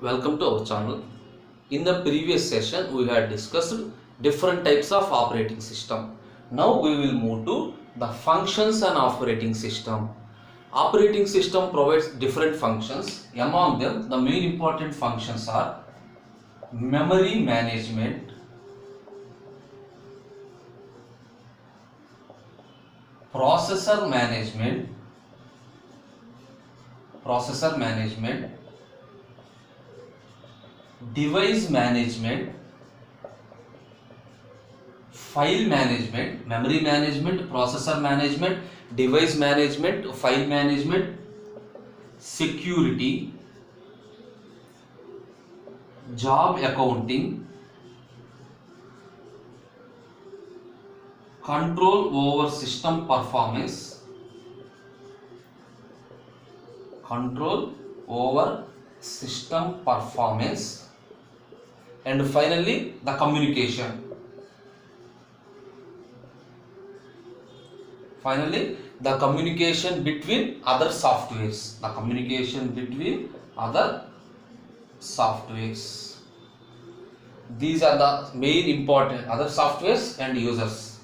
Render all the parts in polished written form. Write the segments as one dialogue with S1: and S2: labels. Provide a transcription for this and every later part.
S1: Welcome to our channel. In the previous session, we had discussed different types of operating system. Now we will move to the functions and operating system. Operating system provides different functions. Among them, the main important functions are memory management, processor management, device management, file management, memory management, processor management, device management, file management, security, job accounting, control over system performance, and finally the communication. Between other softwares. These are the main important other softwares and users.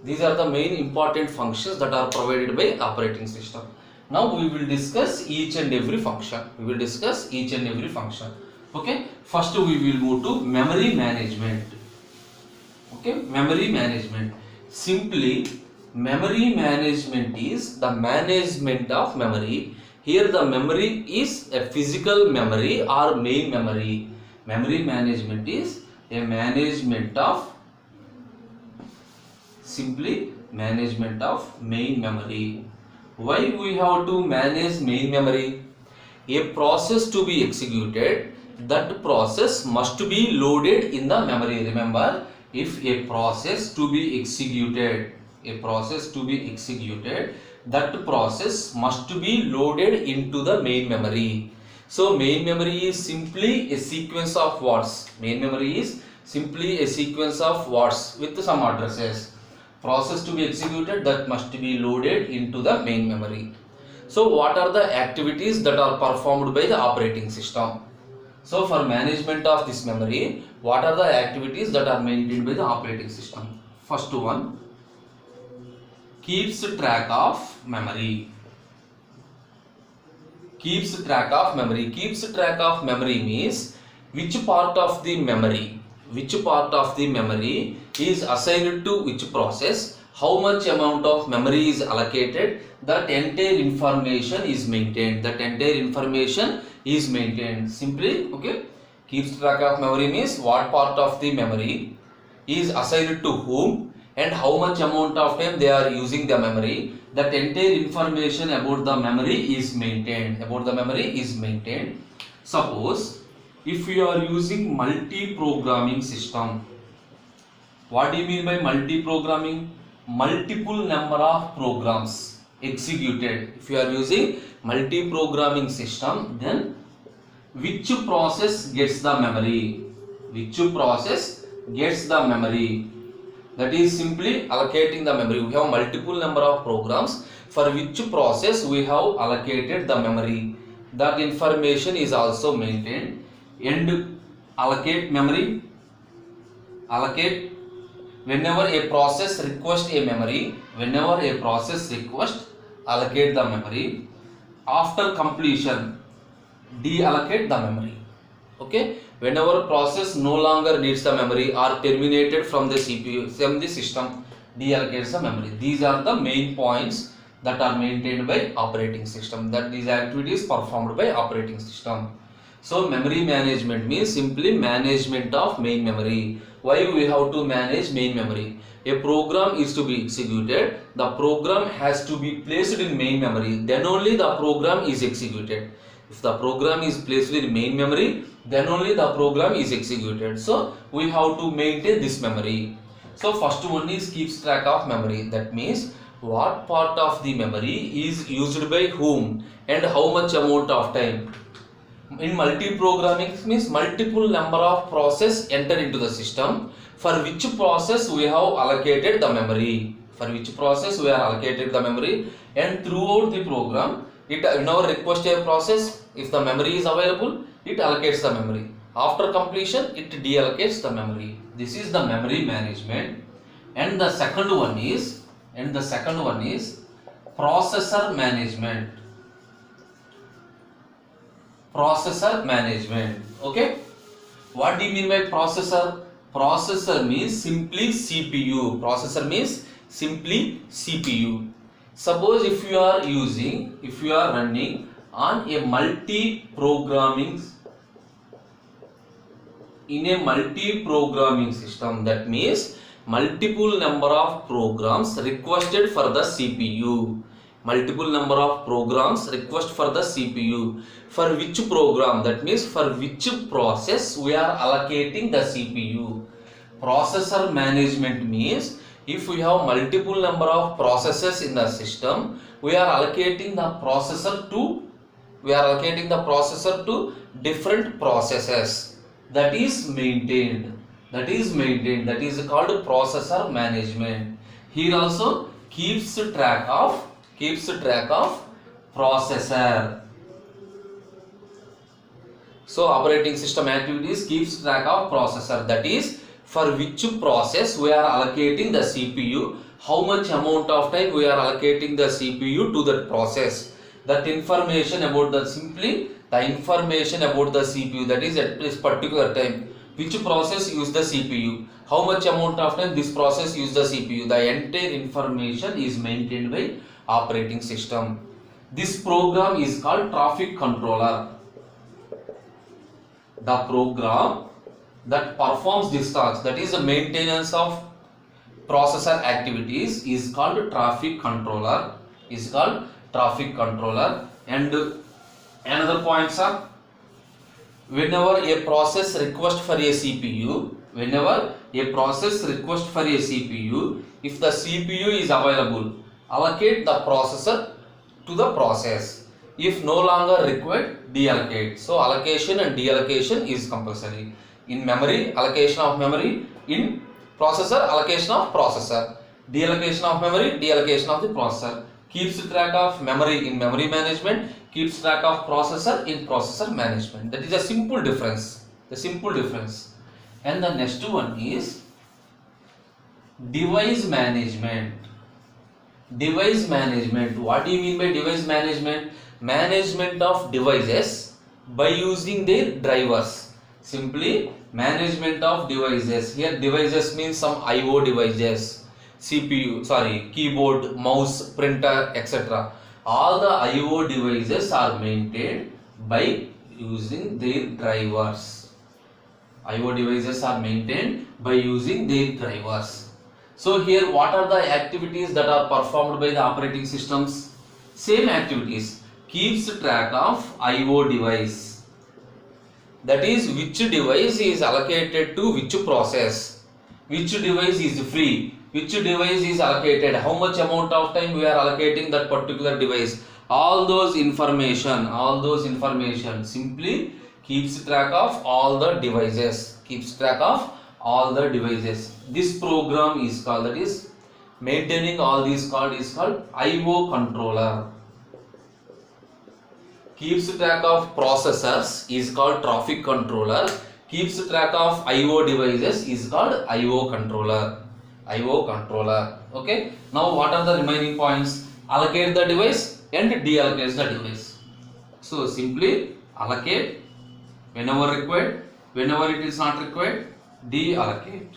S1: These are the main important functions that are provided by operating system. Now we will discuss each and every function. Okay. First we will move to memory management. Simply, memory management is the management of memory. Here the memory is a physical memory or main memory. Memory management is a management of main memory. Why we have to manage main memory? A process to be executed, that process must be loaded in the memory. Remember, if a process to be executed, that process must be loaded into the main memory. So main memory is simply a sequence of words. With some addresses. Process to be executed, that must be loaded into the main memory. So what are the activities that are performed by the operating system? So for management of this memory, what are the activities that are maintained by the operating system? First one, keeps track of memory. Keeps track of memory means which part of the memory is assigned to which process, how much amount of memory is allocated, that entire information is maintained. Simply, okay, keeps track of memory means what part of the memory is assigned to whom and how much amount of time they are using the memory. That entire information about the memory is maintained. Suppose if you are using multi-programming system. What do you mean by multi-programming? Multiple number of programs executed. If you are using multi-programming system, then which process gets the memory? That is simply allocating the memory. We have multiple number of programs for which process we have allocated the memory. That information is also maintained. And allocate whenever a process requests a memory. Allocate the memory. After completion, deallocate the memory. Okay, whenever process no longer needs the memory or terminated from the CPU, from the system, deallocates the memory. These are the main points that are maintained by operating system, that these activities performed by operating system. So memory management means simply management of main memory. Why we have to manage main memory? A program is to be executed, the program has to be placed in main memory, then only the program is executed. If the program is placed in main memory, then only the program is executed. So we have to maintain this memory. So first one is keeps track of memory. That means what part of the memory is used by whom and how much amount of time. In multi-programming means multiple number of process enter into the system, for which process we have allocated the memory. And throughout the program, It whenever request a process, if the memory is available, it allocates the memory. After completion, it deallocates the memory. This is the memory management. And the second one is processor management. Processor management. Okay. What do you mean by processor? Processor means simply CPU. Processor means simply CPU. Suppose if you are running on a multi-programming system, that means multiple number of programs requested for the CPU. Multiple number of programs request for the CPU. For which program, that means for which process we are allocating the CPU. Processor management means if we have multiple number of processes in the system, we are allocating the processor to different processes. That is maintained. That is called processor management. Here also keeps track of processor. So operating system activities keeps track of processor, that is for which process we are allocating the CPU, how much amount of time we are allocating the CPU to that process. That information about the information about the CPU, that is at this particular time, which process use the CPU, how much amount of time this process use the CPU, the entire information is maintained by operating system. This program is called traffic controller. The program that performs this task, that is the maintenance of processor activities, is called traffic controller. And another points are, whenever a process request for a CPU, if the CPU is available, allocate the processor to the process. If no longer required, deallocate. So allocation and deallocation is compulsory. In memory, allocation of memory. In processor, allocation of processor. Deallocation of memory, deallocation of the processor. Keeps track of memory in memory management, keeps track of processor in processor management. That is a simple difference. And the next one is device management. Device management. What do you mean by device management? Management of devices by using their drivers. Simply management of devices. Here devices means some IO devices, keyboard, mouse, printer, etc. All the IO devices are maintained by using their drivers. IO devices are maintained by using their drivers. So here what are the activities that are performed by the operating systems? Same activities. Keeps track of IO device. That is which device is allocated to which process. Which device is free. Which device is allocated. How much amount of time we are allocating that particular device. All those information simply keeps track of all the devices. This program is called, that is maintaining all these is called IO controller. Keeps track of processors is called traffic controller. Keeps track of IO devices is called IO controller. Okay. Now what are the remaining points? Allocate the device and deallocate the device. So simply allocate whenever required. Whenever it is not required, deallocate.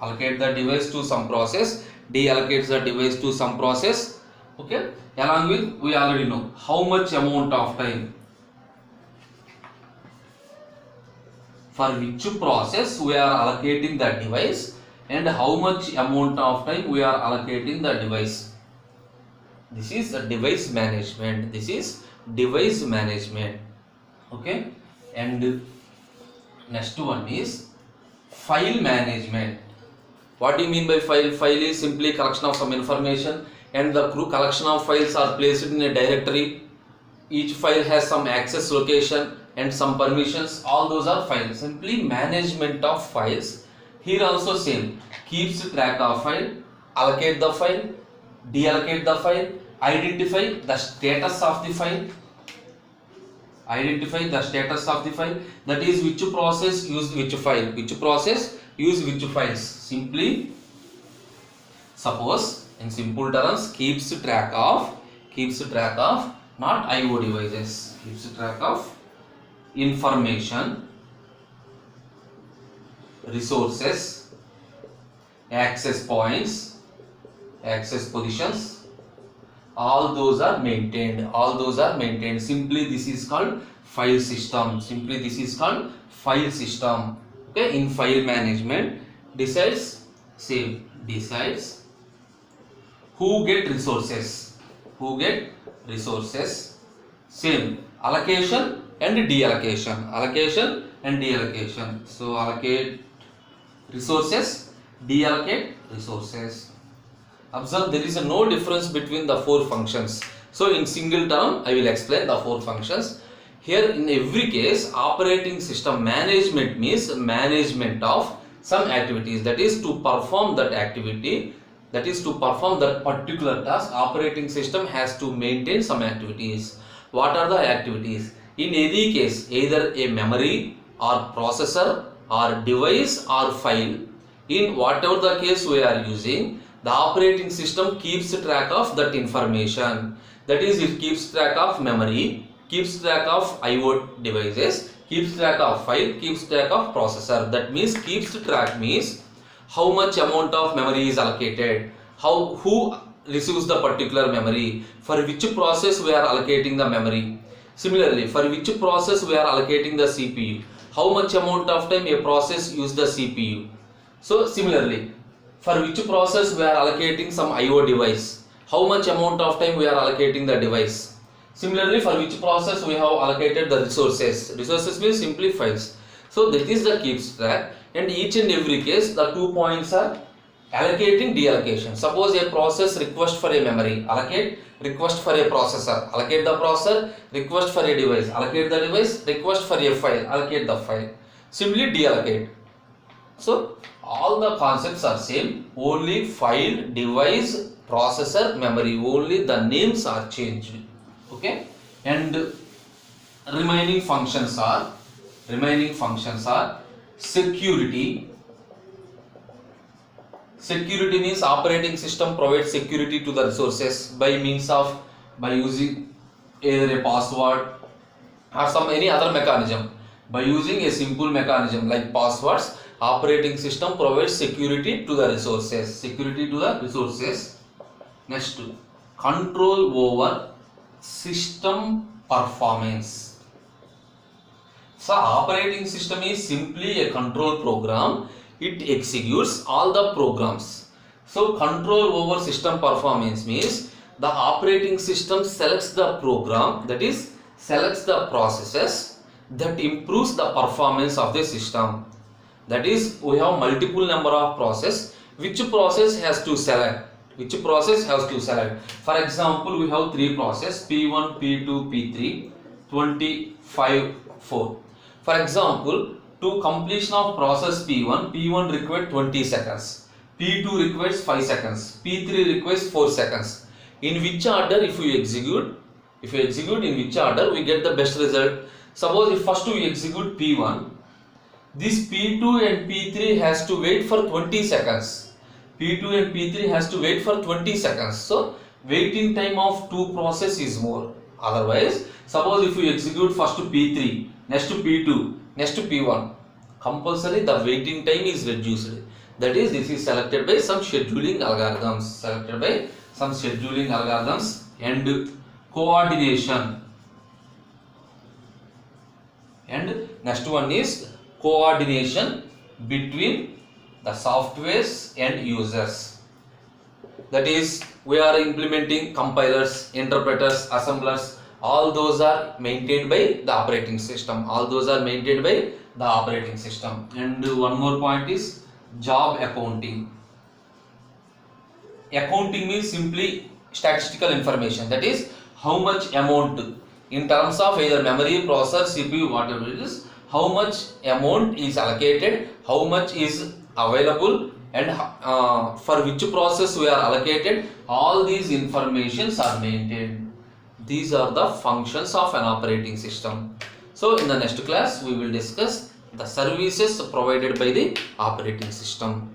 S1: Allocate the device to some process. Deallocates the device to some process. Okay. Along with, we already know how much amount of time for which process we are allocating the device and how much amount of time we are allocating the device. This is a device management. Okay. And next one is file management. What do you mean by file? File is simply collection of some information, and the collection of files are placed in a directory. Each file has some access location and some permissions. All those are files. Simply management of files. Here also same. Keeps track of file, allocate the file, deallocate the file, identify the status of the file. Identify the status of the file, that is which process use which file, which process use which files. Simply suppose in simple terms, keeps track of not IO devices, keeps track of information, resources, access points, access positions, all those are maintained. Simply this is called file system. Okay, in file management, decides who get resources, same allocation and deallocation. So allocate resources, deallocate resources. Observe, there is no difference between the four functions. So in single term I will explain the four functions. Here in every case, operating system management means management of some activities, that is to perform that activity, that is to perform that particular task. Operating system has to maintain some activities. What are the activities? In any case, either a memory or processor or device or file, in whatever the case we are using, the operating system keeps track of that information. That is, it keeps track of memory, keeps track of IO devices, keeps track of file, keeps track of processor. That means keeps track means how much amount of memory is allocated, who receives the particular memory, for which process we are allocating the memory. Similarly, for which process we are allocating the CPU, how much amount of time a process use the CPU. So similarly, for which process we are allocating some IO device, how much amount of time we are allocating the device. Similarly, for which process we have allocated the resources. Resources means simply files. So that is the keeps track, and each and every case the 2 points are allocating, deallocation. Suppose a process request for a memory, allocate, request for a processor, allocate the processor, request for a device, allocate the device, request for a file, allocate the file. Simply deallocate. So all the concepts are same, only file, device, processor, memory, only the names are changed. Okay, and remaining functions are security. Security means operating system provides security to the resources by using either a password or some any other mechanism. By using a simple mechanism like passwords, operating system provides security to the resources. Next, control over system performance. So operating system is simply a control program. It executes all the programs. So control over system performance means the operating system selects the program, that is selects the processes that improves the performance of the system. That is, we have multiple number of process. Which process has to select? For example, we have 3 process, P1, P2, P3, 25, 4. For example, to completion of process P1 requires 20 seconds, P2 requires 5 seconds, P3 requires 4 seconds. In which order if you execute in which order we get the best result? Suppose if first we execute P1, this P2 and P3 has to wait for 20 seconds. So waiting time of 2 process is more. Otherwise, suppose if you execute first to P3, next to P2, next to P1, compulsory the waiting time is reduced. That is, this is selected by some scheduling algorithms. And coordination. And next one is coordination between the softwares and users. That is, we are implementing compilers, interpreters, assemblers. All those are maintained by the operating system. And one more point is job accounting. Accounting means simply statistical information. That is, how much amount in terms of either memory, processor, CPU, whatever it is, how much amount is allocated, how much is available, and for which process we are allocated, all these informations are maintained. These are the functions of an operating system. So in the next class we will discuss the services provided by the operating system.